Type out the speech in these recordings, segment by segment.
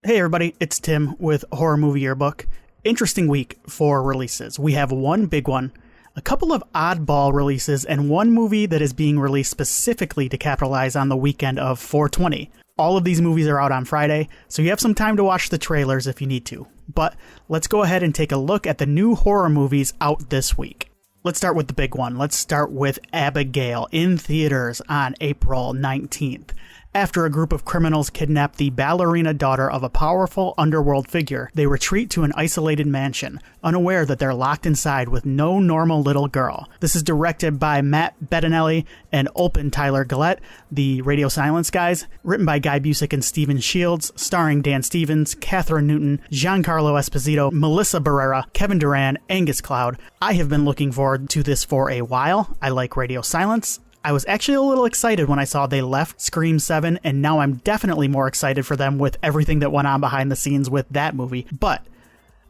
Hey everybody, it's Tim with Horror Movie Yearbook. Interesting week for releases. We have one big one, a couple of oddball releases, and one movie that is being released specifically to capitalize on the weekend of 420. All of these movies are out on Friday, so you have some time to watch the trailers if you need to. But let's go ahead and take a look at the new horror movies out this week. Let's start with the big one. Let's start with Abigail in theaters on April 19th. After a group of criminals kidnap the ballerina daughter of a powerful underworld figure, they retreat to an isolated mansion, unaware that they're locked inside with no normal little girl. This is directed by Matt Bettinelli and Olpen Tyler Gillette, the Radio Silence guys, written by Guy Busick and Steven Shields, starring Dan Stevens, Catherine Newton, Giancarlo Esposito, Melissa Barrera, Kevin Durant, Angus Cloud. I have been looking forward to this for a while. I like Radio Silence. I was actually a little excited when I saw they left Scream 7, and now I'm definitely more excited for them with everything that went on behind the scenes with that movie. But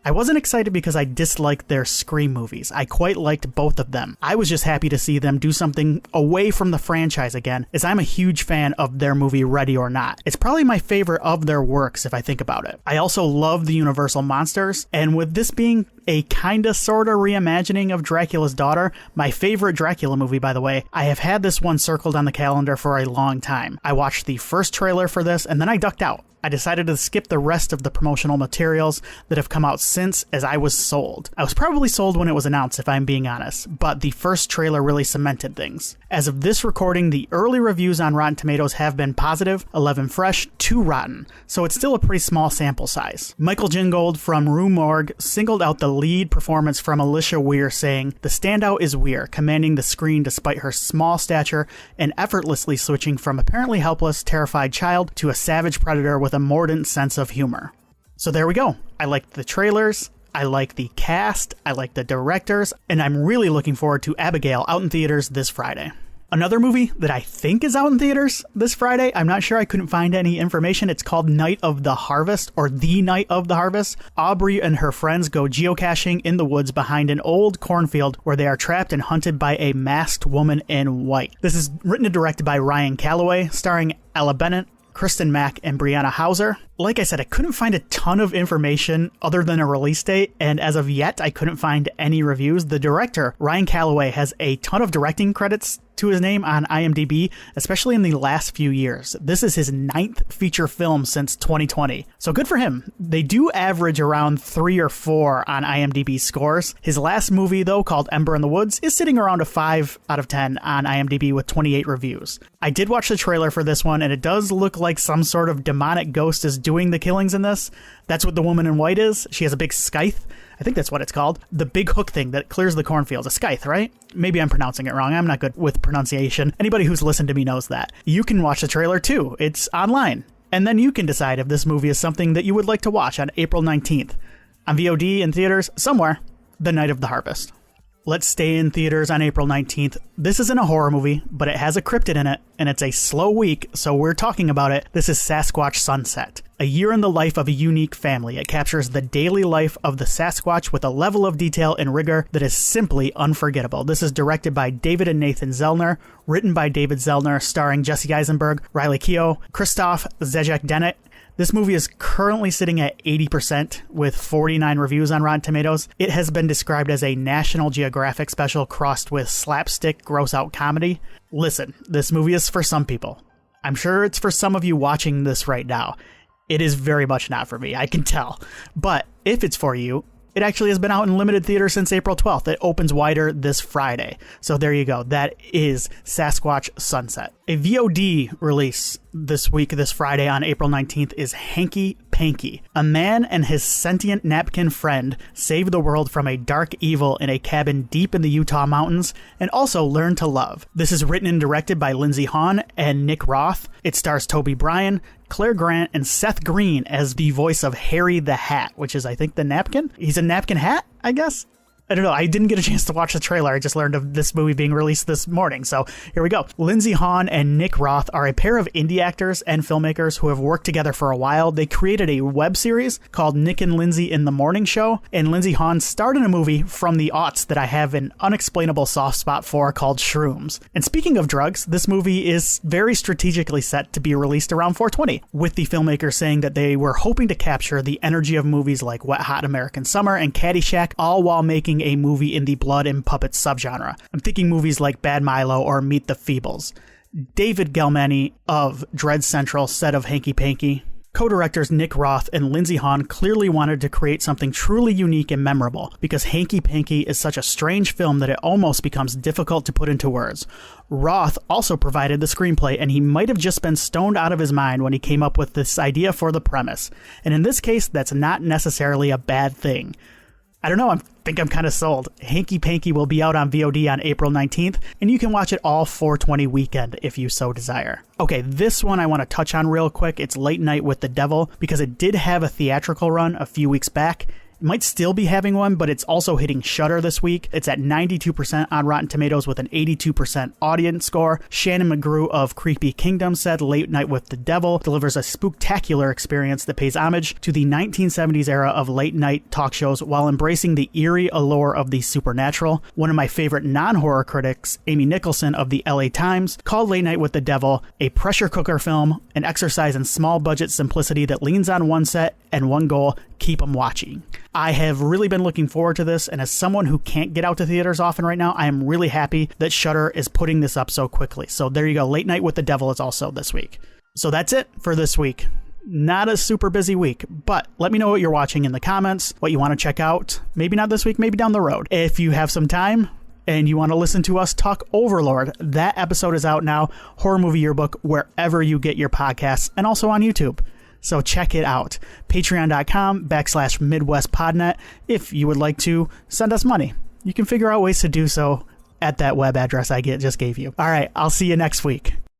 I wasn't excited because I disliked their Scream movies. I quite liked both of them. I was just happy to see them do something away from the franchise again, as I'm a huge fan of their movie Ready or Not. It's probably my favorite of their works if I think about it. I also love the Universal monsters, and with this being a kinda sorta reimagining of Dracula's Daughter, my favorite Dracula movie, by the way, I have had this one circled on the calendar for a long time. I watched the first trailer for this, and then I ducked out. I decided to skip the rest of the promotional materials that have come out since, as I was sold. I was probably sold when it was announced, if I'm being honest, but the first trailer really cemented things. As of this recording, the early reviews on Rotten Tomatoes have been positive, 11 fresh, 2 rotten, so it's still a pretty small sample size. Michael Gingold from Rue Morgue singled out the lead performance from Alicia Weir, saying, "The standout is Weir, commanding the screen despite her small stature and effortlessly switching from apparently helpless, terrified child to a savage predator with a mordant sense of humor." So there we go. I liked the trailers, I like the cast, I like the directors, and I'm really looking forward to Abigail out in theaters this Friday. Another movie that I think is out in theaters this Friday, I'm not sure, I couldn't find any information. It's called Night of the Harvest, or The Night of the Harvest. Aubrey and her friends go geocaching in the woods behind an old cornfield where they are trapped and hunted by a masked woman in white. This is written and directed by Ryan Calloway, starring Ella Bennett, Kristen Mack, and Brianna Hauser. Like I said, I couldn't find a ton of information other than a release date, and as of yet, I couldn't find any reviews. The director, Ryan Calloway, has a ton of directing credits to his name on IMDb, especially in the last few years. This is his 9th feature film since 2020, so good for him. They do average around 3 or 4 on IMDb scores. His last movie, though, called Ember in the Woods, is sitting around a 5 out of 10 on IMDb with 28 reviews. I did watch the trailer for this one, and it does look like some sort of demonic ghost is doing the killings in this. That's what the woman in white is. She has a big scythe. I think that's what it's called. The big hook thing that clears the cornfields. A scythe, right? Maybe I'm pronouncing it wrong. I'm not good with pronunciation. Anybody who's listened to me knows that. You can watch the trailer too. It's online. And then you can decide if this movie is something that you would like to watch on April 19th. On VOD in theaters somewhere. The Night of the Harvest. Let's stay in theaters on April 19th. This isn't a horror movie, but it has a cryptid in it, and it's a slow week, so we're talking about it. This is Sasquatch Sunset. A year in the life of a unique family. It captures the daily life of the Sasquatch with a level of detail and rigor that is simply unforgettable. This is directed by David and Nathan Zellner, written by David Zellner, starring Jesse Eisenberg, Riley Keough, Christoph Zedek-Dennett. This movie is currently sitting at 80% with 49 reviews on Rotten Tomatoes. It has been described as a National Geographic special crossed with slapstick, gross-out comedy. Listen, this movie is for some people. I'm sure it's for some of you watching this right now. It is very much not for me, I can tell. But if it's for you, it actually has been out in limited theater since April 12th. It opens wider this Friday. So there you go. That is Sasquatch Sunset. A VOD release this week, this Friday on April 19th, is Hanky Panky. A man and his sentient napkin friend save the world from a dark evil in a cabin deep in the Utah mountains and also learn to love. This is written and directed by Lindsay Hahn and Nick Roth. It stars Toby Bryan, Claire Grant, and Seth Green as the voice of Harry the Hat, which is, I think, the napkin. He's a napkin hat, I guess. I don't know. I didn't get a chance to watch the trailer. I just learned of this movie being released this morning. So here we go. Lindsey Hawn and Nick Roth are a pair of indie actors and filmmakers who have worked together for a while. They created a web series called Nick and Lindsay in the Morning Show. And Lindsey Hawn starred in a movie from the aughts that I have an unexplainable soft spot for called Shrooms. And speaking of drugs, this movie is very strategically set to be released around 420, with the filmmakers saying that they were hoping to capture the energy of movies like Wet Hot American Summer and Caddyshack, all while making a movie in the blood and puppets subgenre. I'm thinking movies like Bad Milo or Meet the Feebles. David Gelmani of Dread Central said of Hanky Panky, co-directors Nick Roth and Lindsey Hawn clearly wanted to create something truly unique and memorable, because Hanky Panky is such a strange film that it almost becomes difficult to put into words. Roth also provided the screenplay, and he might have just been stoned out of his mind when he came up with this idea for the premise. And in this case, that's not necessarily a bad thing. I don't know, I think I'm kind of sold. Hanky Panky will be out on VOD on April 19th, and you can watch it all 420 weekend if you so desire. Okay, this one I want to touch on real quick. It's Late Night with the Devil, because it did have a theatrical run a few weeks back. It might still be having one, but it's also hitting Shudder this week. It's at 92% on Rotten Tomatoes with an 82% audience score. Shannon McGrew of Creepy Kingdom said Late Night with the Devil delivers a spooktacular experience that pays homage to the 1970s era of late night talk shows while embracing the eerie allure of the supernatural. One of my favorite non-horror critics, Amy Nicholson of the LA Times, called Late Night with the Devil a pressure cooker film, an exercise in small budget simplicity that leans on one set and one goal: keep 'em watching. I have really been looking forward to this, and as someone who can't get out to theaters often right now, I am really happy that Shudder is putting this up so quickly. So there you go. Late Night with the Devil is also this week. So that's it for this week. Not a super busy week, but let me know what you're watching in the comments, what you want to check out. Maybe not this week, maybe down the road. If you have some time and you want to listen to us talk Overlord, that episode is out now. Horror Movie Yearbook, wherever you get your podcasts, and also on YouTube. So check it out. Patreon.com/MidwestPodnet. If you would like to send us money, you can figure out ways to do so at that web address I just gave you. All right, I'll see you next week.